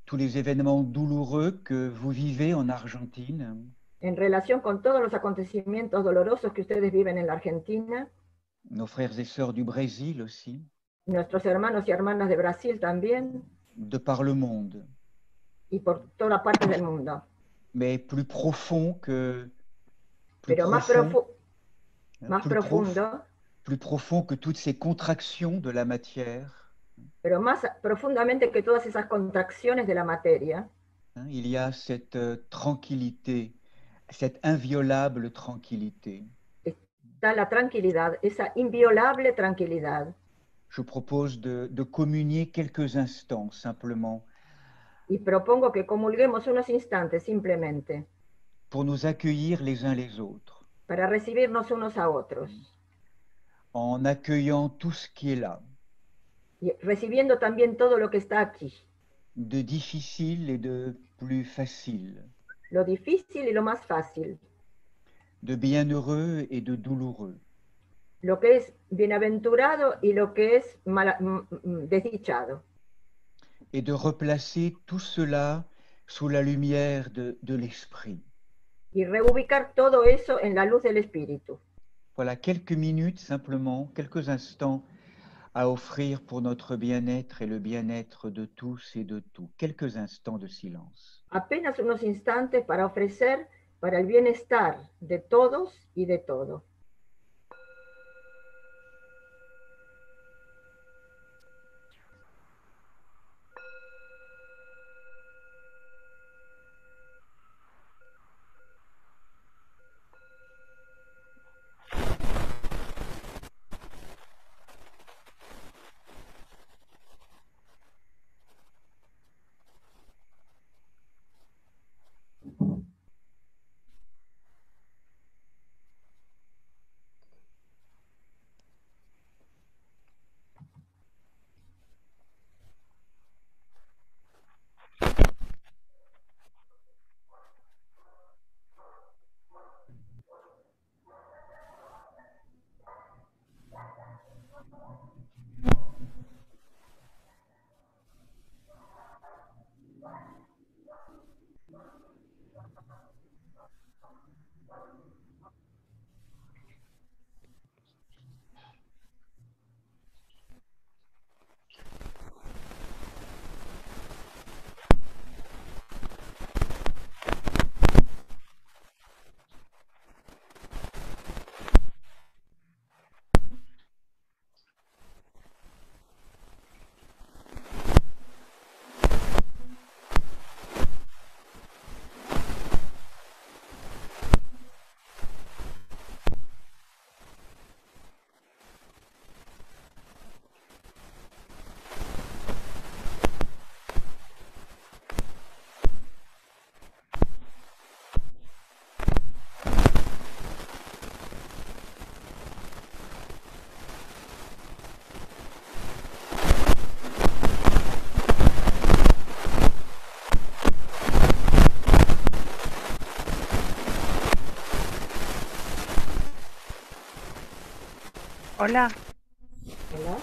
tous les événements douloureux que vous vivez en Argentine, en relación con todos los acontecimientos dolorosos que ustedes viven en la Argentina, nos frères et sœurs du Brésil aussi, nuestros hermanos y hermanas de Brasil también, de par le monde, y por todas partes del mundo. mais plus Pero profond, más plus, prof, profundo, plus profond que toutes ces contractions de la matière, pero más profundamente que todas esas contracciones de la materia, il y a cette tranquillité, cette inviolable tranquillité. está la tranquilidad, esa inviolable tranquilidad. Je propose de communier quelques instants simplement Y propongo que comulguemos unos instantes simplemente pour nous accueillir les uns les autres, para recibirnos unos a otros, en accueillant tout ce qui est là, y recibiendo también todo lo que está aquí, de difficile et de plus facile, lo difícil y lo más fácil, de bienheureux et de douloureux, lo que es bienaventurado y lo que es desdichado, et de replacer tout cela sous la lumière de l'esprit. y reubicar todo eso en la luz del espíritu. Voilà, quelques minutes simplement, quelques instants à offrir pour notre bien-être et le bien-être de tous et de tout. Quelques instants de silence. Apenas unos instantes para ofrecer para el bienestar de todos y de todo. Hola, ¿Verdad?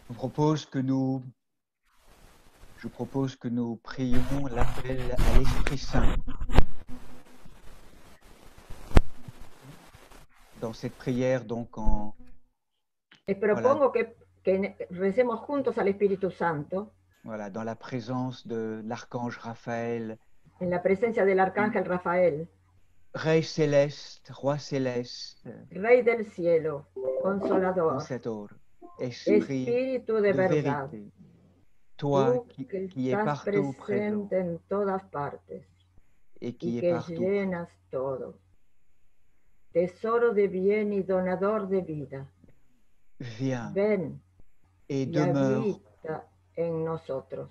Je propose que nous, je propose que nous prions l'appel à l'Esprit Saint. Dans cette prière, donc, voilà, Propongo que recemos juntos al Espíritu Santo voilà, dans la présence de l'archange Raphaël en la presencia del arcángel Rafael, Rey céleste, Roi céleste, Rey del cielo, Consolador, Consolador, Esprit Espíritu de de verdad, vérité, toi tú que qui es estás partout présent presente en todas partes et y qui est que partout, llenas todo, tesoro de bien y donador de vida, viens ven et y demeure, habita en nosotros.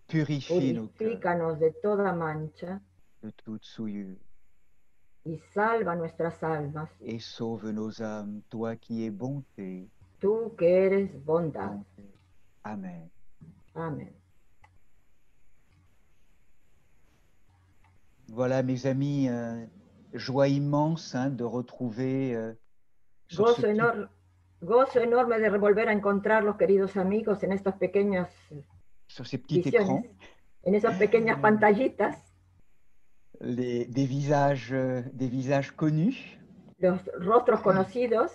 purifie nos cœurs Purifícanos de toda mancha de toute souillure y salva nuestras almas, et sauve nos âmes, toi qui es bonté, tú que eres bondad. bonté. Amen. Amén. Voilà, mes amis, joie immense de retrouver sur ce Gozo, petit, gozo enorme de volver a encontrarlos, queridos amigos, en estas pequeñas sur ces petits visiones, écrans en esas pequeñas pantallitas, des visages connus los rostros conocidos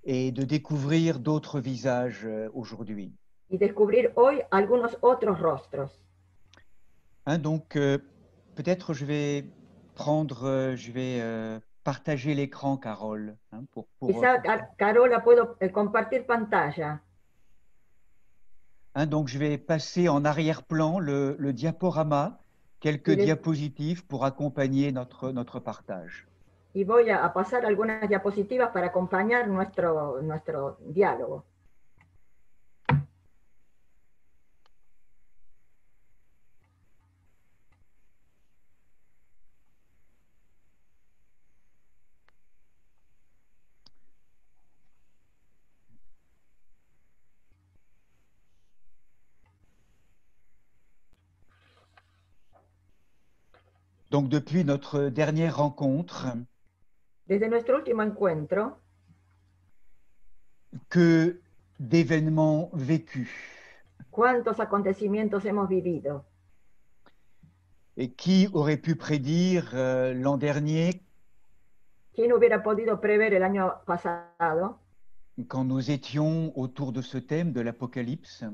et de découvrir d'autres visages aujourd'hui. y descubrir hoy algunos otros rostros. Donc, peut-être je vais partager l'écran, Carole, Quizá, Carola, puedo compartir pantalla. Donc, je vais passer en arrière-plan le diaporama, quelques Y, les, diapositives pour accompagner notre partage. y voy a pasar algunas diapositivas para acompañar nuestro diálogo. Donc, depuis notre dernière rencontre, Desde nuestro último encuentro, que d'événements vécus. ¿cuántos acontecimientos hemos vivido? Et qui aurait pu prédire l'an dernier, ¿Quién hubiera podido prever el año pasado, quand nous étions autour de ce thème de l'Apocalypse,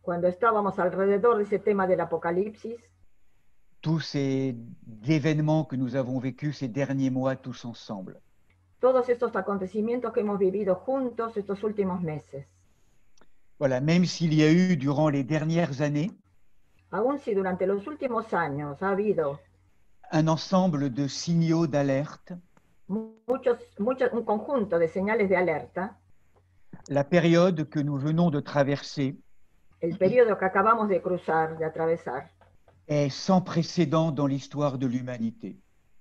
cuando estábamos alrededor de ese tema del Apocalipsis, tous ces événements que nous avons vécus ces derniers mois tous ensemble? todos estos acontecimientos que hemos vivido juntos estos últimos meses? Voilà, même s'il y a eu durant les dernières années Aun si durante los últimos años ha habido un ensemble de signaux d'alerte, un conjunto de señales de alerta, la période que nous venons de traverser el periodo que acabamos de cruzar, de atravesar, est sans précédent dans l'histoire de l'humanité,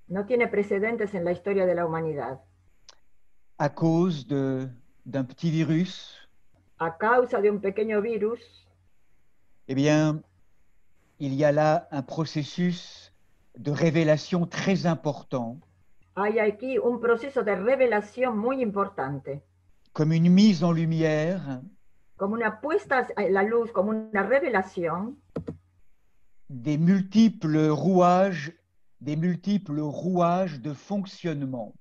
no tiene precedentes en la historia de la humanidad, à cause d'un petit virus. a causa de un pequeño virus. Eh bien, il y a là un processus de révélation très important, Hay aquí un proceso de revelación muy importante, comme une mise en lumière como una puesta a la luz, como una revelación des multiples rouages de fonctionnement,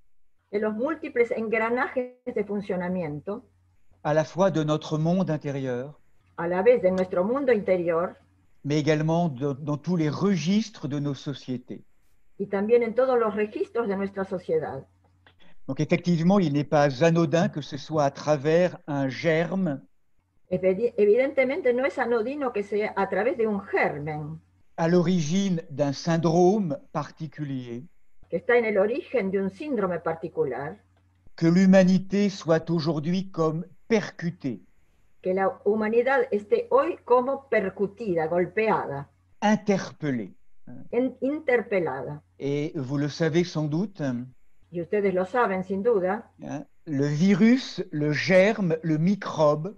de los múltiples engranajes de funcionamiento, à la fois de notre monde intérieur, a la vez de nuestro mundo interior mais également dans tous les registres de nos sociétés. y también en todos los registros de nuestra sociedad. Donc effectivement, il n'est pas anodin que ce soit à travers un germe, Evidentemente no es anodino que sea a través de un germen à l'origine d'un syndrome particulier, que está en el origen de un síndrome particular, que l'humanité soit aujourd'hui comme percutée, que la humanidad esté hoy como percutida, golpeada, interpellée. interpelada. Et vous le savez sans doute, Y ustedes lo saben sin duda, le virus, le germe, le microbe,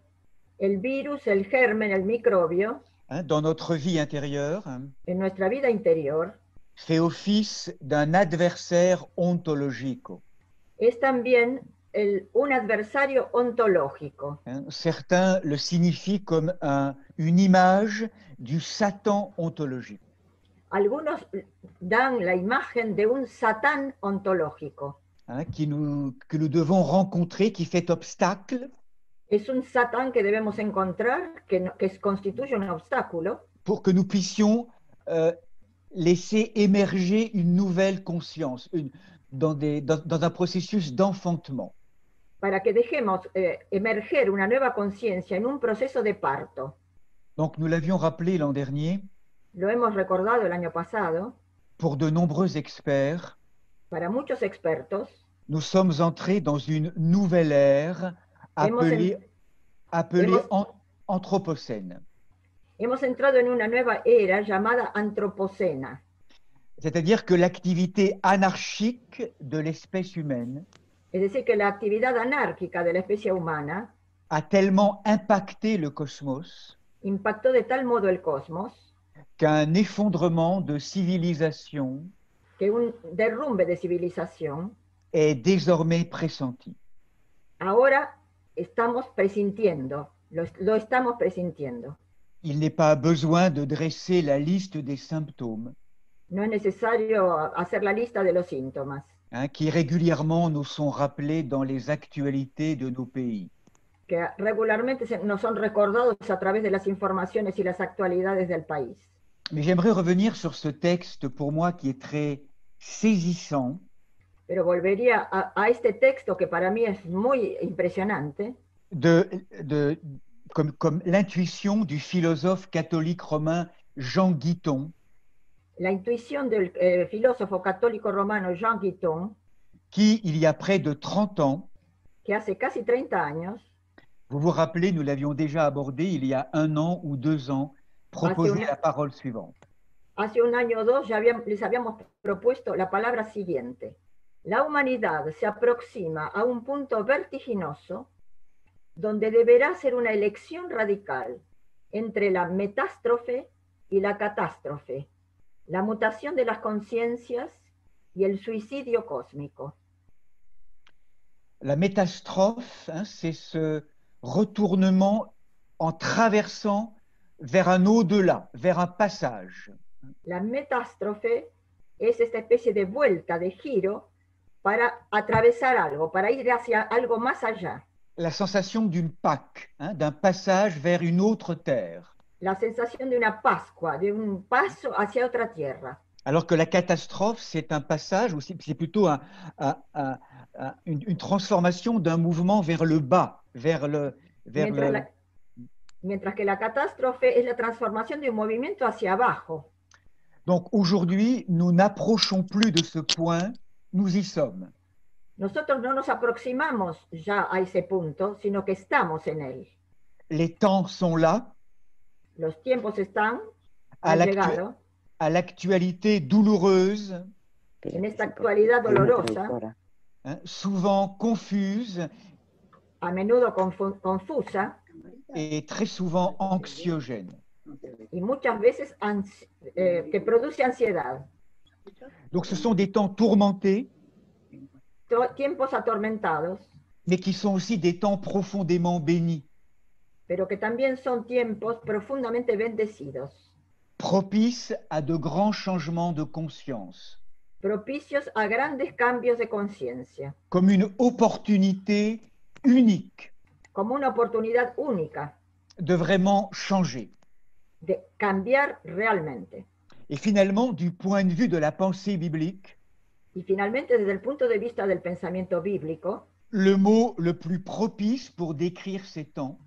el virus, el germen, el microbio, dans notre vie intérieure, en nuestra vida interior, fait office d'un adversaire ontologique. es también un adversario ontológico. Certains le signifient comme une image du Satan ontologique. Algunos dan la imagen de un Satán ontológico. Que nous devons rencontrer, qui fait obstacle. Es un Satán que debemos encontrar, que constituye un obstáculo. Pour que nous puissions laisser émerger une nouvelle conscience dans un processus d'enfantement. para que dejemos emerger una nueva conciencia en un proceso de parto. Donc, nous l'avions rappelé l'an dernier, Lo hemos recordado el año pasado, pour de nombreux experts, para muchos expertos, nous sommes entrés dans une nouvelle ère appelée anthropocène. hemos entrado en una nueva era llamada antropocena. C'est-à-dire que l'activité anarchique de l'espèce humaine Es decir, que la actividad anárquica de la especie humana a tellement impacté le cosmos impactó de tal modo el cosmos qu'un effondrement de civilisation que un derrumbe de civilización est désormais pressenti. ahora estamos presintiendo, lo estamos presintiendo. Il n'est pas besoin de dresser la liste des symptômes No es necesario hacer la lista de los síntomas, qui régulièrement nous sont rappelés dans les actualités de nos pays. que regularmente nos son recordados a través de las informaciones y las actualidades del país. Mais j'aimerais revenir sur ce texte pour moi qui est très saisissant, Pero volvería a este texto que para mí es muy impresionante, comme l'intuition du philosophe catholique romain Jean Guiton, la intuición del filósofo católico romano Jean Guiton, qui, il y a près de 30 ans, que hace casi 30 años, vous vous rappelez, nous l'avions déjà abordé il y a 1 an ou 2 ans, proposé la parole suivante. Hace un año o dos les habíamos propuesto la palabra siguiente. La humanidad se aproxima a un punto vertiginoso donde deberá hacer una elección radical entre la metástrofe y la catástrofe, la mutación de las conciencias y el suicidio cósmico. La métastrophe, c'est ce retournement en traversant vers un au-delà, vers un passage. La metástrofe es esta especie de vuelta, de giro, para atravesar algo, para ir hacia algo más allá. La sensation d'une Pâque, d'un passage vers une autre terre. La sensación de una Pascua, de un paso hacia otra tierra. Alors que la catastrophe, c'est un passage, c'est plutôt une transformation d'un mouvement vers le bas, mientras que la catástrofe es la transformación de un movimiento hacia abajo. Donc aujourd'hui, nous n'approchons plus de ce point, nous y sommes. Nosotros no nos aproximamos ya a ese punto, sino que estamos en él. Les temps sont là. Los tiempos han llegado. À l'actualité douloureuse, en esta actualidad dolorosa, souvent confuse, a menudo confusa, et très souvent anxiogène. Y muchas veces que produce ansiedad. Donc ce sont des temps tourmentés, tiempos atormentados, mais qui sont aussi des temps profondément bénis. Pero que también son tiempos profundamente bendecidos. Propices à de grands changements de conscience. Propicios a grandes cambios de conciencia. Comme une opportunité unique. Como una oportunidad única. De vraiment changer. De cambiar realmente. Et finalement, du point de vue de la pensée biblique, y finalmente, desde el punto de vista del pensamiento bíblico, le mot le plus propice pour décrire ces temps,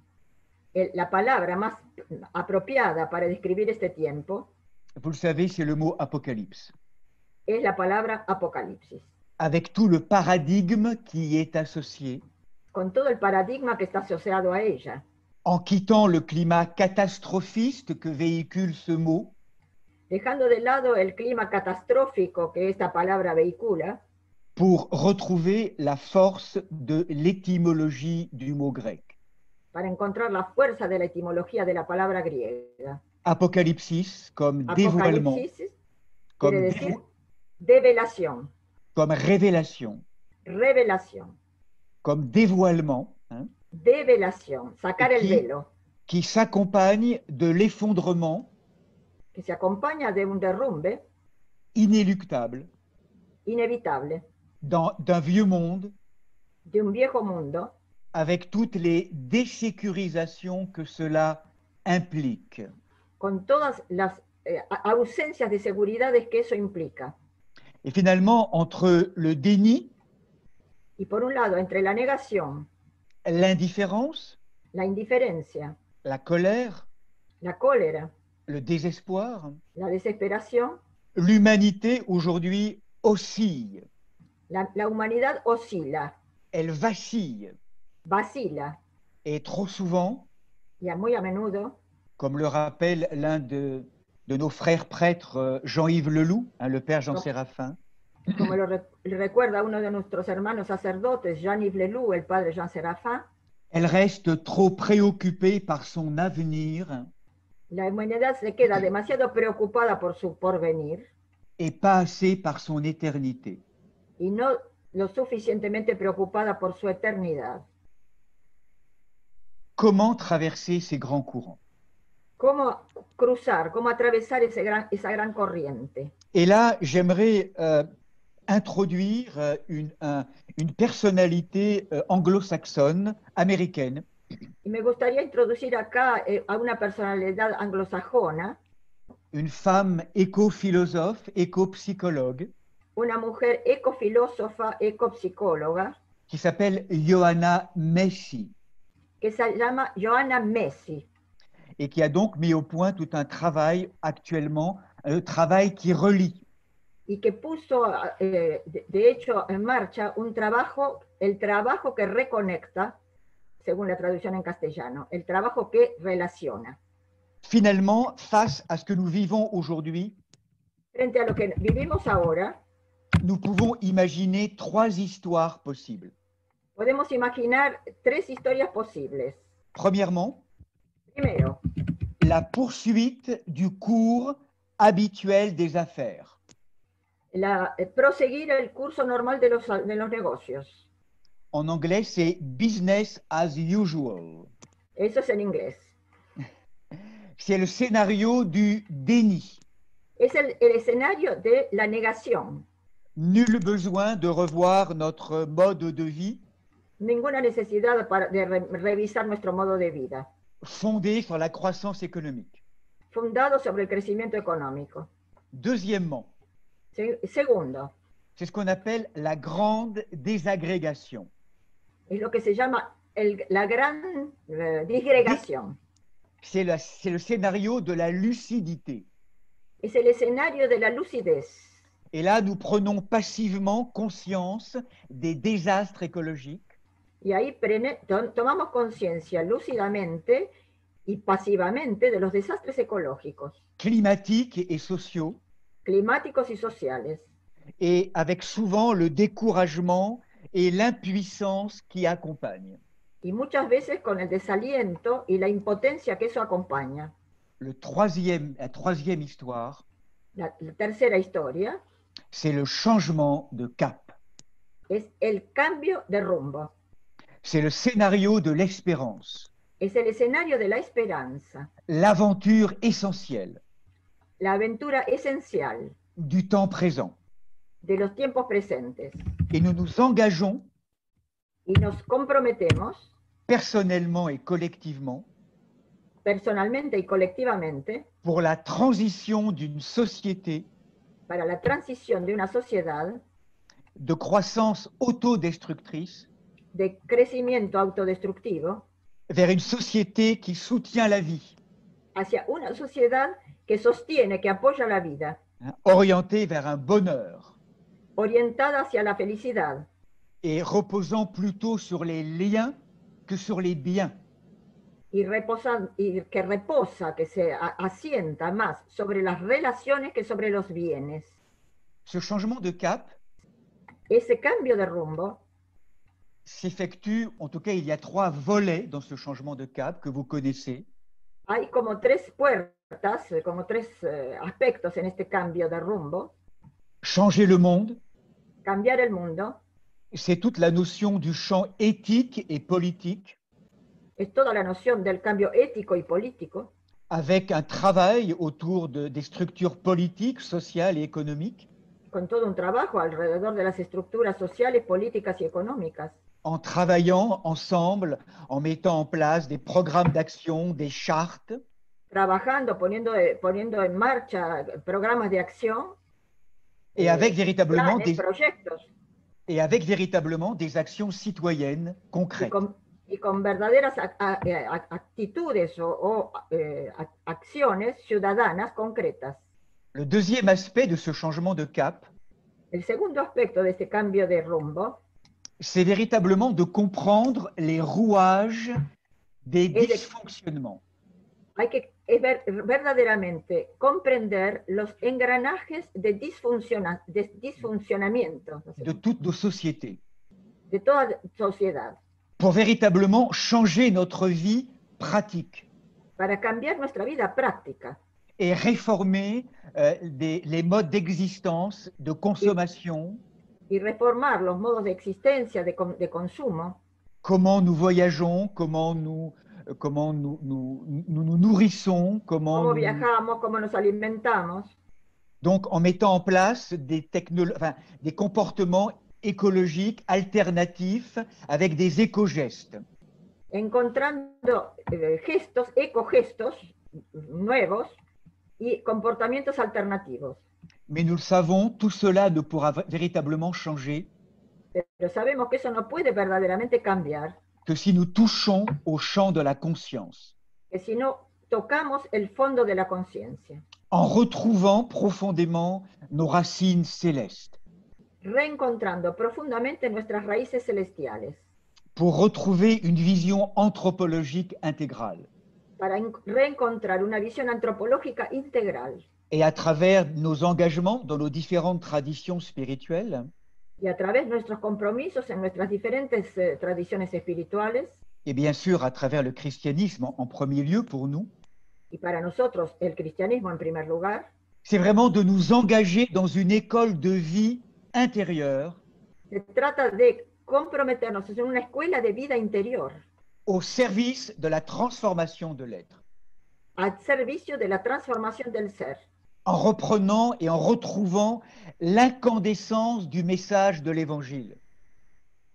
la palabra más apropiada para describir este tiempo, vous le savez, c'est le mot apocalypse. Es la palabra apocalipsis. Avec tout le paradigme qui y est associé. Con todo el paradigma que está asociado a ella. En quittant le climat catastrophiste que véhicule ce mot. Dejando de lado el clima catastrófico que esta palabra vehicula. Pour retrouver la force de l'étymologie du mot grec. Para encontrar la fuerza de la etimología de la palabra griega. Apocalipsis comme dévoilement. Quiere decir develación. Comme révélation. Revelación. Comme dévoilement. Develación, sacar el velo. Qui s'accompagne de l'effondrement. Que se acompaña de un derrumbe. Inéluctable. Inevitable. D'un vieux monde. De un viejo mundo. Avec toutes les désécurisations que cela implique. Con todas las ausencias de seguridades que eso implica. Et finalement, entre le déni, Y por un lado, entre la negación, l'indifférence, la indiferencia, la colère, la cólera, le désespoir, la desesperación, l'humanité aujourd'hui oscille, la humanidad oscila, elle vacille. vacila, Et trop souvent, y muy a menudo, comme le rappelle l'un de nos frères prêtres, Jean-Yves Leloup, le père Jean Séraphin, como lo recuerda uno de nuestros hermanos sacerdotes, Jean-Yves Leloup, el padre Jean Séraphin, elle reste trop préoccupée par son avenir la humanidad se queda demasiado preocupada por su porvenir et pas assez par son éternité. y no lo suficientemente preocupada por su eternidad. Comment traverser ces grands courants? ¿Cómo cruzar, cómo atravesar esa gran corriente? Et là, j'aimerais introduire une personnalité anglo-saxonne, américaine, Y me gustaría introducir acá a una personalidad anglosajona, une femme éco-philosophe, éco-psychologue, una mujer ecofilósofa, ecopsicóloga, qui s'appelle Johanna Macy, que se llama Johanna Macy, et qui a donc mis au point tout un travail actuellement, un travail qui relie y que puso, de hecho, en marcha el trabajo que reconecta, según la traducción en castellano, el trabajo que relaciona. finalement face à ce que nous vivons aujourd'hui. Frente a lo que vivimos ahora, nous pouvons imaginer 3 histoires possibles. podemos imaginar 3 historias posibles. Premièrement, Primero, la poursuite du cours habituel des affaires. Proseguir el curso normal de los negocios. En anglais, c'est business as usual. Eso es en inglés. C'est le scénario du déni. Es el escenario de la negación. Nul besoin de revoir notre mode de vie. Ninguna necesidad de revisar nuestro modo de vida. Fondé sur la croissance économique. Fundado sobre el crecimiento económico. Deuxièmement, Segundo, c'est ce qu'on appelle la grande désagrégation. es lo que se llama la gran disgregación. C'est le scénario de la lucidité. Es el escenario de la lucidez. Et là, nous prenons passivement conscience des désastres écologiques. Y ahí tomamos conciencia lúcidamente y pasivamente de los desastres ecológicos, climatiques et sociaux, climáticos y sociales, et avec souvent le découragement et l'impuissance qui accompagnent. y muchas veces con el desaliento y la impotencia que eso acompaña. La troisième histoire, La tercera historia c'est le changement de cap. es el cambio de rumbo. C'est le scénario de l'espérance, Es el escenario de la esperanza, l'aventure essentielle la aventura esencial du temps présent. de los tiempos presentes. Et nous nous engageons Y nos comprometemos personnellement et collectivement personalmente y colectivamente pour la transition d'une société para la transición de una sociedad de croissance autodestructrice de crecimiento autodestructivo vers une société qui soutient la vie, hacia una sociedad que sostiene, que apoya la vida, orientée vers un bonheur orientada hacia la felicidad et reposant plutôt sur les liens que sur les biens. y que reposa, que se asienta más sobre las relaciones que sobre los bienes. Ce changement de cap Ese cambio de rumbo s'effectue, en tout cas il y a 3 volets dans ce changement de cap que vous connaissez. hay como 3 puertas, como 3 aspectos en este cambio de rumbo. Changer le monde, Cambiar el mundo c'est toute la notion du champ éthique et politique, es toda la noción del cambio ético y político, avec un travail autour des structures politiques, sociales et économiques, con todo un trabajo alrededor de las estructuras sociales, políticas y económicas, en travaillant ensemble, en mettant en place des programmes d'action, des chartes, trabajando, poniendo en marcha programas de acción, et avec véritablement planes, proyectos, et avec véritablement des actions citoyennes y concrètes. con verdaderas actitudes acciones ciudadanas concretas. Le deuxième aspect de ce changement de cap, El segundo aspecto de este cambio de rumbo c'est véritablement de comprendre les rouages des dysfonctionnements. es verdaderamente comprender los engranajes de disfuncionamiento De toutes nos sociétés, de toda sociedad, pour véritablement changer notre vie pratique para cambiar nuestra vida práctica et réformer les modes d'existence, de consommation, y reformar los modos de existencia, de consumo, comment nous voyageons, comment nous nourrissons, cómo viajamos, cómo nos alimentamos. Donc, en mettant en place des comportements écologiques alternatifs avec des éco-gestes. Encontrando gestos, ecogestos nuevos y comportamientos alternativos. Mais nous le savons, tout cela ne pourra véritablement changer Pero sabemos que eso no puede verdaderamente cambiar, que si nous touchons au champ de la conscience, que si no tocamos el fondo de la conciencia, en retrouvant profondément nos racines célestes, reencontrando profundamente nuestras raíces celestiales, pour retrouver une vision anthropologique intégrale. para reencontrar una visión antropológica integral. Et à travers nos engagements dans nos différentes traditions spirituelles, Y a través de nuestros compromisos en nuestras diferentes tradiciones espirituales, et bien sûr à travers le christianisme en premier lieu pour nous, y para nosotros el cristianismo en primer lugar, c'est vraiment de nous engager dans une école de vie intérieure se trata de comprometernos en una escuela de vida interior, au service de la transformation de l'être, al servicio de la transformación del ser, en reprenant et en retrouvant l'incandescence du message de l'Évangile,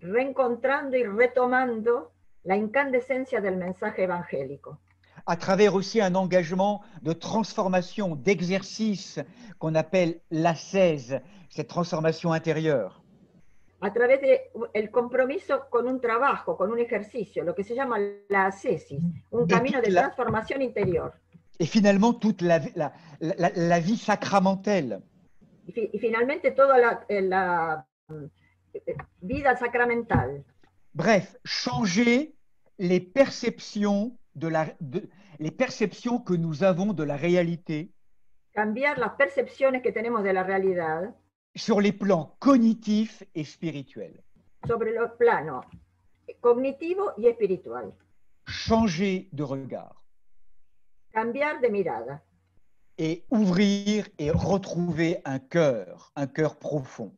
reencontrando y retomando la incandescencia del mensaje evangélico, à travers aussi un engagement de transformation, d'exercice qu'on appelle l'ascèse, cette transformation intérieure. a través del compromiso con un trabajo, con un ejercicio, lo que se llama la ascesis, un camino de transformación interior. Et finalement, toute la vie sacramentelle. Y finalmente toda la vida sacramental. Bref, changer les perceptions, les perceptions que nous avons de la réalité. Cambiar las percepciones que tenemos de la realidad. Sur les plans cognitifs et spirituels. Sobre los planos cognitivo y espiritual. Changer de regard. Cambiar de mirada. Et ouvrir et retrouver un cœur profond.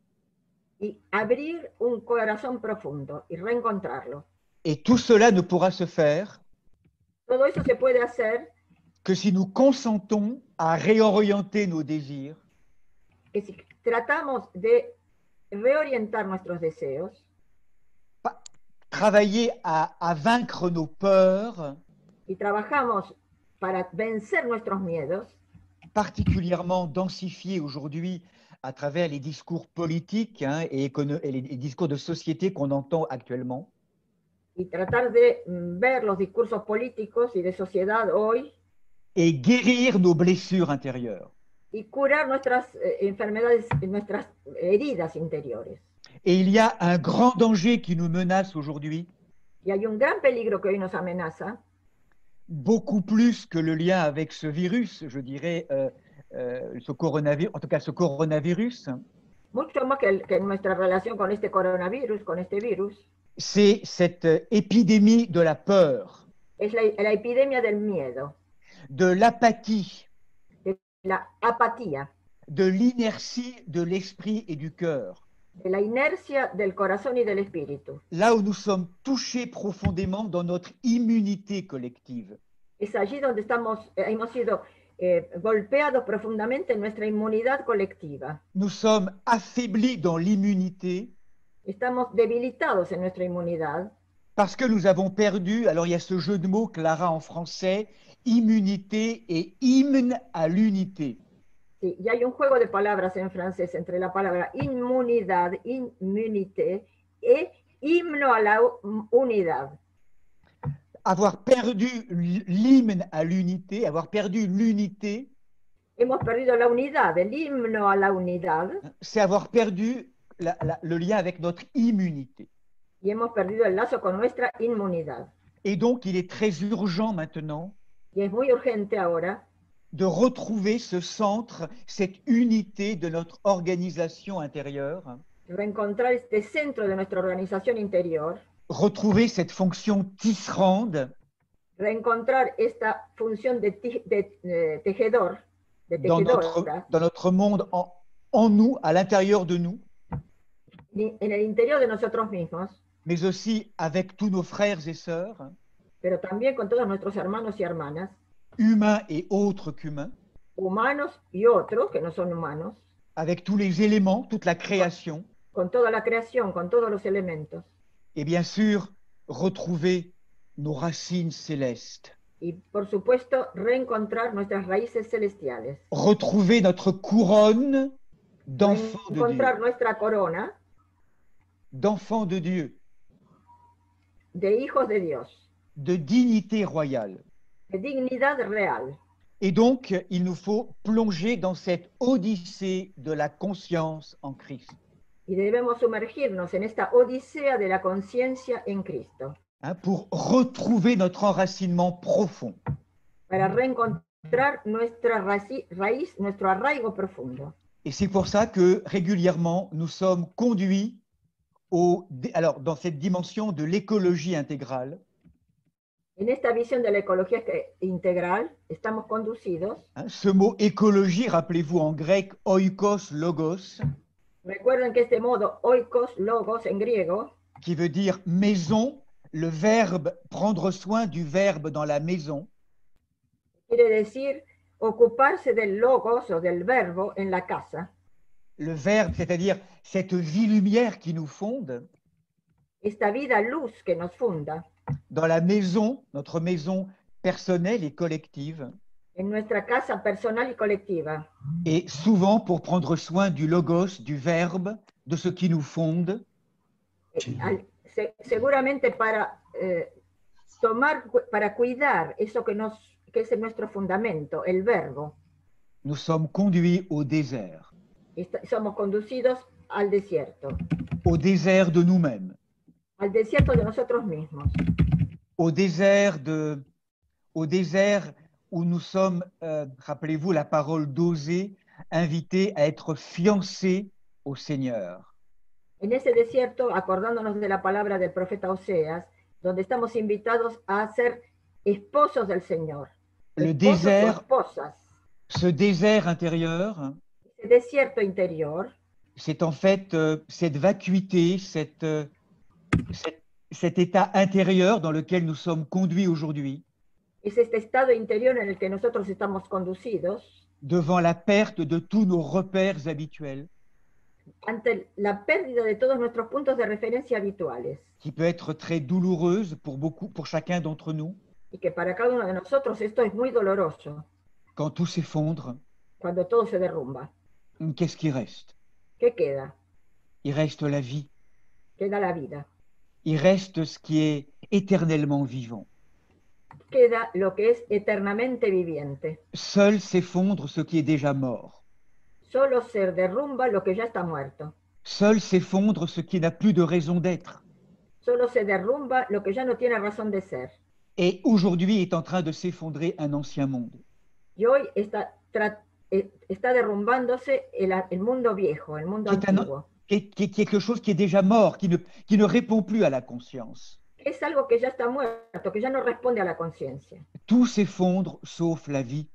Y abrir un corazón profundo y reencontrarlo. Et tout cela ne pourra se faire Todo eso se puede hacer que si nous consentons à réorienter nos désirs, que si tratamos de reorientar nuestros deseos, travailler à vaincre nos peurs, y trabajamos para vencer nuestros miedos, particulièrement densifiés aujourd'hui à travers les discours politiques et les discours de société qu'on entend actuellement. Y tratar de ver los discursos políticos y de sociedad hoy. Et guérir nos blessures intérieures. Y curar nuestras enfermedades, nuestras heridas interiores. Et il y a un grand danger qui nous menace aujourd'hui. Y hay un gran peligro que hoy nos amenaza. Beaucoup plus que le lien avec ce virus, je dirais, ce coronavirus, en tout cas ce coronavirus. Mucho más que nuestra relación con este coronavirus, con este virus. C'est cette épidémie de la peur. Es la epidemia del miedo. De l'apathie. De la apatía. De l'inertie de l'esprit et du cœur. De la inercia del corazón y del espíritu. Là où nous sommes touchés profondément dans notre immunité collective. Es allí donde hemos sido golpeados profundamente en nuestra inmunidad colectiva. Nous sommes affaiblis dans l'immunité. Estamos debilitados en nuestra inmunidad. Parce que nous avons perdu, alors il y a ce jeu de mots, Clara, en français, immunité et hymne à l'unité. Sí, y hay un juego de palabras en francés entre la palabra inmunidad, inmunité, et himno a la unidad. Avoir perdu l'hymne à l'unité, avoir perdu l'unité, Hemos perdido la unidad, el himno a la unidad, c'est avoir perdu le lien avec notre immunité. y hemos perdido el lazo con nuestra inmunidad. Et donc, il est très urgent maintenant Y es muy urgente ahora de retrouver ce centre, cette unité de notre organisation intérieure, reencontrar este centro de nuestra organización interior, retrouver cette fonction tisserande, reencontrar esta función de tejedor, de dans tejedora, notre monde, en nous, à l'intérieur de nous, en el interior de nosotros mismos, mais aussi avec tous nos frères et sœurs, pero también con todos nuestros hermanos y hermanas, humains et autres qu'humains, humanos y otros que no son humanos, avec tous les éléments, toute la création, con toda la creación, con todos los elementos, et bien sûr, retrouver nos racines célestes, y por supuesto reencontrar nuestras raíces celestiales, retrouver notre couronne d'enfants de Dieu, encontrar nuestra corona d'enfants de Dieu, de hijos de Dios, de dignité royale. de dignidad real. Et donc, il nous faut plonger dans cette odyssée de la conscience en Christ, Y debemos sumergirnos en esta odisea de la conciencia en Cristo, pour retrouver notre enracinement profond. para reencontrar nuestra raíz, nuestro arraigo profundo. Et c'est pour ça que régulièrement, nous sommes conduits alors, dans cette dimension de l'écologie intégrale, En esta visión de la ecología integral estamos conducidos. Ce mot écologie, rappelez-vous en grec, oikos logos, Recuerden que este modo, oikos, logos en griego, qui veut dire maison, le verbe, prendre soin du verbe dans la maison, quiere decir ocuparse del logos o del verbo en la casa. le verbe, c'est-à-dire cette vie-lumière qui nous fonde, Esta vida luz que nos funda dans la maison, notre maison personnelle et collective, en nuestra casa personal y colectiva. et souvent pour prendre soin du logos, du verbe, de ce qui nous fonde, Seguramente para para cuidar eso que es nuestro fundamento, el verbo. nous sommes conduits au désert Somos conducidos al desierto de nous-mêmes, de nosotros mismos, au désert où nous sommes, rappelez-vous la parole d'Osée, invités à être fiancés au Seigneur. En ese desierto, acordándonos de la palabra del profeta Oseas, donde estamos invitados a ser esposos del Señor. Le Esposos o désert, esposas. ce désert intérieur, Ese desierto interior, c'est en fait cette vacuité, cet état intérieur dans lequel nous sommes conduits aujourd'hui, es este estado interior en el que nosotros estamos conducidos devant la perte de tous nos repères habituels, ante la pérdida de todos nuestros puntos de referencia habituales, qui peut être très douloureuse pour chacun d'entre nous, y que para cada uno de nosotros esto es muy doloroso, quand tout s'effondre. cuando todo se derrumba. Qu'est-ce qui reste? ¿Qué queda? Il reste la vie. Queda la vida. Il reste ce qui est éternellement vivant. Queda lo que es eternamente viviente. Seul s'effondre ce qui est déjà mort. Solo se derrumba lo que ya está muerto. Seul s'effondre ce qui n'a plus de raison d'être. Solo se derrumba lo que ya no tiene razón de ser. Et aujourd'hui est en train de s'effondrer un ancien monde. Y hoy está derrumbándose el mundo viejo, el mundo antiguo. Qui est quelque chose qui est déjà mort, qui ne répond plus à la conscience. Es algo que ya está muerto, que ya no responde a la conciencia. Tout s'effondre sauf la vie.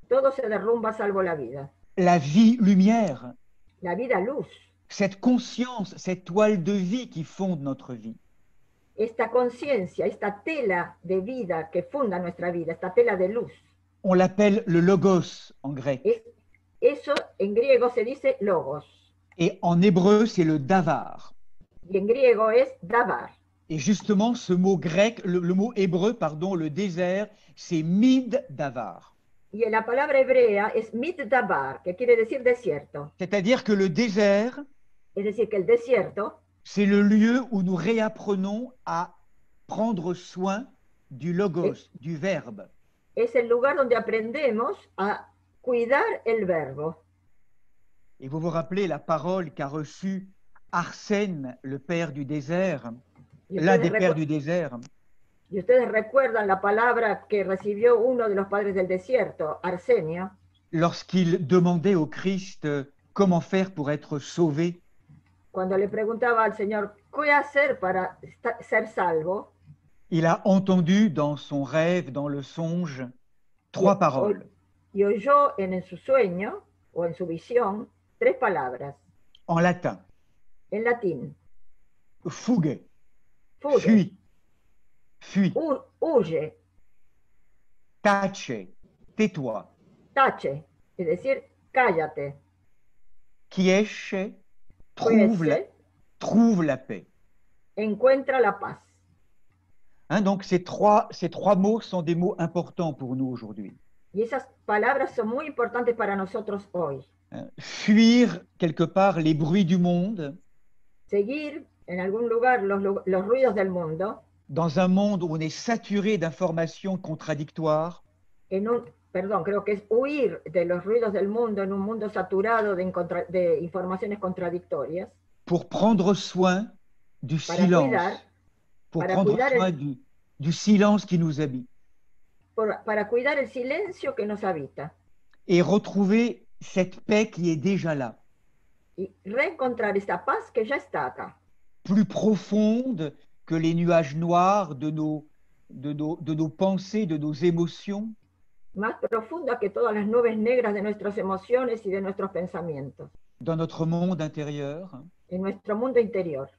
Todo se derrumba salvo la vida. La vie lumière. La vida luz. Cette conscience, cette toile de vie qui fonde notre vie. Esta conciencia, esta tela de vida que funda nuestra vida, esta tela de luz. On l'appelle le logos en grec. Eso en griego se dice logos. Et en hébreu, c'est le davar. Y en griego es davar. Et justement, ce mot grec, le mot hébreu, pardon, le désert, c'est Mid Davar. Y la palabra hebrea es Middabar, que quiere decir desierto. C'est-à-dire que le désert, Es decir, que el desierto c'est le lieu où nous réapprenons à prendre soin du logos, du verbe. es el lugar donde aprendemos a cuidar el verbo. Et vous vous rappelez la parole qu'a reçue Arsène, le père du désert, Y l'un ustedes, des pères du désert, y ustedes recuerdan la palabra que recibió uno de los padres del desierto, Arsenio, lorsqu'il demandait au Christ comment faire pour être sauvé. cuando le preguntaba al Señor, ¿qué hacer para ser salvo? Il a entendu dans son rêve, dans le songe, trois paroles. Y oyó en su sueño o en su visión 3 palabras En latin. en latín. Fugue, Fuge, fuis, fuis, huye, tace, tais-toi, tache, es decir, cállate, quiesce, trouve la paix. encuentra la paz. Hein, donc ces trois mots sont des mots importants pour nous aujourd'hui. Y esas palabras son muy importantes para nosotros hoy. Fuir quelque part les bruits du monde. Seguir en algún lugar los ruidos del mundo. Dans un monde où on est saturé d'informations contradictoires. Creo que es huir de los ruidos del mundo en un mundo saturado de informaciones contradictorias. Pour prendre soin du silence. Pour prendre soin du silence qui nous habite. Para cuidar el silencio que nos habita. Et retrouver cette paix qui est déjà là. Y reencontrar esta paz que ya está acá. Plus profonde que les nuages noirs de nos pensées, de nos émotions. Más profunda que todas las nubes negras de nuestras emociones y de nuestros pensamientos. Dans notre monde intérieur. En nuestro mundo interior.